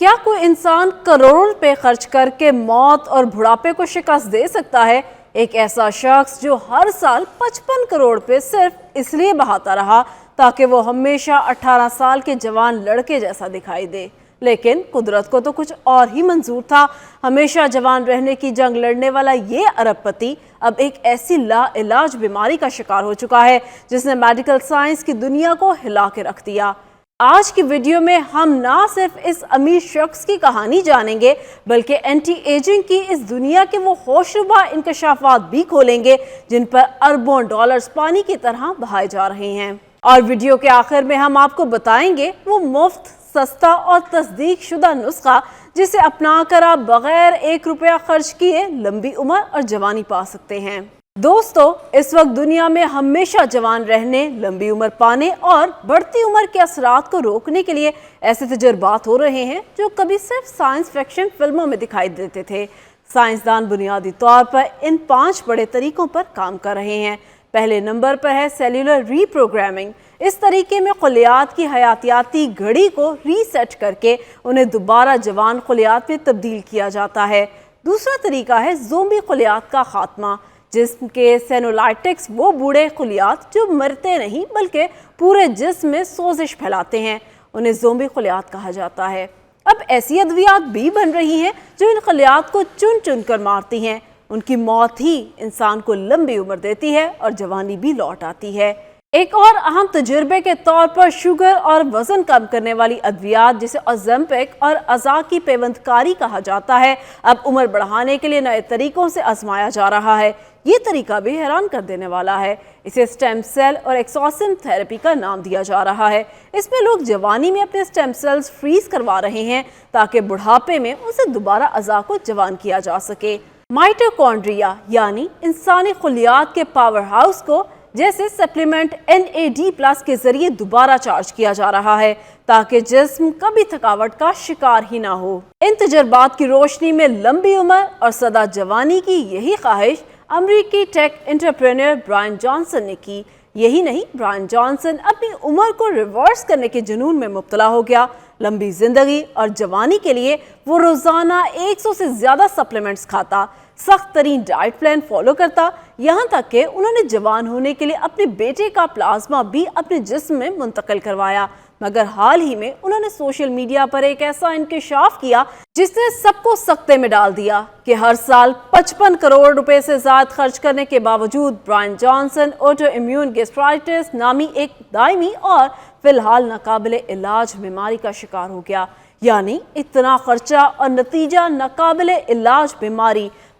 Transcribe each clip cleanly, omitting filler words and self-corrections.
کیا کوئی انسان کروڑوں روپے خرچ کر کے موت اور بڑھاپے کو شکست دے سکتا ہے؟ ایک ایسا شخص جو ہر سال 55 کروڑ روپے صرف اس لیے بہاتا رہا تاکہ وہ ہمیشہ 18 سال کے جوان لڑکے جیسا دکھائی دے۔ لیکن قدرت کو تو کچھ اور ہی منظور تھا۔ ہمیشہ جوان رہنے کی جنگ لڑنے والا یہ ارب پتی اب ایک ایسی لا علاج بیماری کا شکار ہو چکا ہے جس نے میڈیکل سائنس کی دنیا کو ہلا کے رکھ دیا۔ آج کی ویڈیو میں ہم نہ صرف اس امیر شخص کی کہانی جانیں گے بلکہ اینٹی ایجنگ کی اس دنیا کے وہ ہوشربا انکشافات بھی کھولیں گے جن پر اربوں ڈالرز پانی کی طرح بہائے جا رہے ہیں۔ اور ویڈیو کے آخر میں ہم آپ کو بتائیں گے وہ مفت، سستا اور تصدیق شدہ نسخہ جسے اپنا کر آپ بغیر 1 روپیہ خرچ کیے لمبی عمر اور جوانی پا سکتے ہیں۔ دوستو، اس وقت دنیا میں ہمیشہ جوان رہنے، لمبی عمر پانے اور بڑھتی عمر کے اثرات کو روکنے کے لیے ایسے تجربات ہو رہے ہیں جو کبھی صرف سائنس فکشن فلموں میں دکھائی دیتے تھے۔ سائنسدان بنیادی طور پر ان 5 بڑے طریقوں پر کام کر رہے ہیں۔ پہلے نمبر پر ہے سیلولر ری پروگرامنگ۔ اس طریقے میں خلیات کی حیاتیاتی گھڑی کو ری سیٹ کر کے انہیں دوبارہ جوان خلیات میں تبدیل کیا جاتا ہے۔ دوسرا طریقہ ہے زومبی خلیات کا خاتمہ۔ جسم کے سینولائٹکس وہ بوڑھے خلیات جو مرتے نہیں بلکہ پورے جسم میں سوزش پھیلاتے ہیں، انہیں زومبی خلیات کہا جاتا ہے۔ اب ایسی ادویات بھی بن رہی ہیں جو ان خلیات کو چن چن کر مارتی ہیں۔ ان کی موت ہی انسان کو لمبی عمر دیتی ہے اور جوانی بھی لوٹ آتی ہے۔ ایک اور اہم تجربے کے طور پر شوگر اور وزن کم کرنے والی ادویات جسے اوزیمپک اور اعضاء کی پیوندکاری کہا جاتا ہے اب عمر بڑھانے کے لیے نئے طریقوں سے آزمایا جا رہا ہے۔ یہ طریقہ بھی حیران کر دینے والا ہے۔ اسے سٹیم سیل اور ایکسوسن تھراپی کا نام دیا جا رہا ہے۔ اس میں لوگ جوانی میں اپنے سٹیم سیلز فریز کروا رہے ہیں تاکہ بڑھاپے میں اسے دوبارہ اعضاء کو جوان کیا جا سکے۔ مائٹوکونڈریا یعنی انسانی خلیات کے پاور ہاؤس کو جیسے سپلیمنٹ NAD+ کے ذریعے دوبارہ چارج کیا جا رہا ہے تاکہ جسم کبھی تھکاوٹ کا شکار ہی نہ ہو۔ ان تجربات کی روشنی میں لمبی عمر اور سدا جوانی کی یہی خواہش امریکی ٹیک انٹرپرینر برائن جانسن نے کی۔ یہی نہیں، برائن جانسن اپنی عمر کو ریورس کرنے کے جنون میں مبتلا ہو گیا۔ لمبی زندگی اور جوانی کے لیے وہ روزانہ 100 سے زیادہ سپلیمنٹس کھاتا، سخت ترین ڈائٹ پلان فالو کرتا، یہاں تک کہ انہوں نے جوان ہونے کے لیے اپنے بیٹے کا پلازما بھی اپنے جسم میں منتقل کروایا۔ مگر حال ہی میں انہوں نے سوشل میڈیا پر ایک ایسا انکشاف کیا جس نے سب کو سکتے میں ڈال دیا کہ ہر سال 55 کروڑ روپے سے زائد خرچ کرنے کے باوجود برائن جانسن آٹو امیون گیسٹرائٹس نامی ایک دائمی اور فی الحال ناقابل علاج بیماری کا شکار ہو گیا۔ یعنی اتنا خرچہ اور نتیجہ ناقابل علاج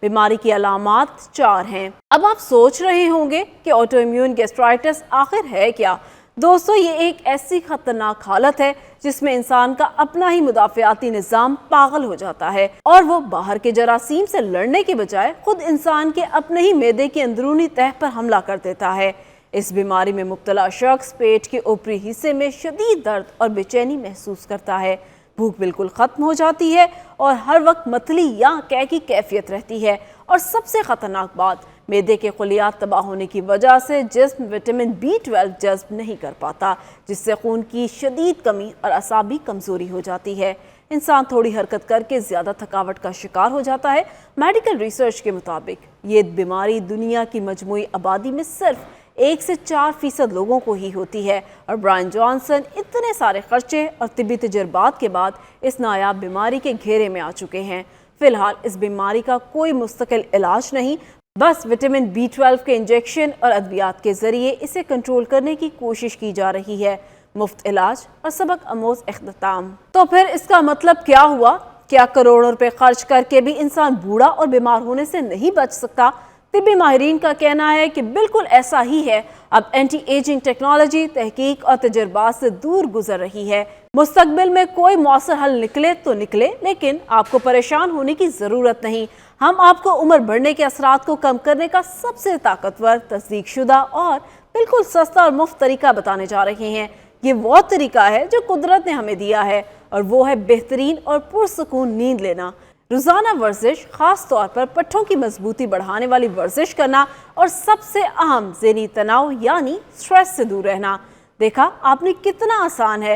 بیماری کی علامات 4 ہیں۔ اب آپ سوچ رہے ہوں گے کہ آٹو امیون گیسٹرائٹس آخر ہے کیا؟ دوستو، یہ ایک ایسی خطرناک حالت ہے جس میں انسان کا اپنا ہی مدافعاتی نظام پاگل ہو جاتا ہے اور وہ باہر کے جراثیم سے لڑنے کے بجائے خود انسان کے اپنے ہی معدے کی اندرونی تہہ پر حملہ کر دیتا ہے۔ اس بیماری میں مبتلا شخص پیٹ کے اوپری حصے میں شدید درد اور بے چینی محسوس کرتا ہے، بھوک بالکل ختم ہو جاتی ہے اور ہر وقت متلی یا قے کی کیفیت رہتی ہے، اور سب سے خطرناک بات، معدے کے خلیات تباہ ہونے کی وجہ سے جسم وٹامن B12 جذب نہیں کر پاتا، جس سے خون کی شدید کمی اور اعصابی کمزوری ہو جاتی ہے۔ انسان تھوڑی حرکت کر کے زیادہ تھکاوٹ کا شکار ہو جاتا ہے۔ میڈیکل ریسرچ کے مطابق یہ بیماری دنیا کی مجموعی آبادی میں صرف 1 سے 4% لوگوں کو ہی ہوتی ہے، اور برائن جانسن اتنے سارے خرچے اور طبی تجربات کے بعد اس نایاب بیماری کے گھیرے میں آ چکے ہیں۔ فی الحال اس بیماری کا کوئی مستقل علاج نہیں، بس وٹامن B12 کے انجیکشن اور ادویات کے ذریعے اسے کنٹرول کرنے کی کوشش کی جا رہی ہے۔ مفت علاج اور سبق آموز اختتام۔ تو پھر اس کا مطلب کیا ہوا؟ کیا کروڑوں روپے خرچ کر کے بھی انسان بوڑھا اور بیمار ہونے سے نہیں بچ سکتا؟ طبی ماہرین کا کہنا ہے کہ بالکل ایسا ہی ہے۔ اب اینٹی ایجنگ ٹیکنالوجی تحقیق اور تجربات سے دور گزر رہی ہے۔ مستقبل میں کوئی مؤثر حل نکلے تو نکلے، لیکن آپ کو پریشان ہونے کی ضرورت نہیں۔ ہم آپ کو عمر بڑھنے کے اثرات کو کم کرنے کا سب سے طاقتور، تصدیق شدہ اور بالکل سستا اور مفت طریقہ بتانے جا رہے ہیں۔ یہ وہ طریقہ ہے جو قدرت نے ہمیں دیا ہے، اور وہ ہے بہترین اور پرسکون نیند لینا۔ روزانہ ورزش، خاص طور پر پٹھوں کی مضبوطی بڑھانے والی ورزش کرنا، اور سب سے اہم ذہنی تناؤ یعنی سٹریس سے دور رہنا۔ دیکھا آپ نے کتنا آسان ہے۔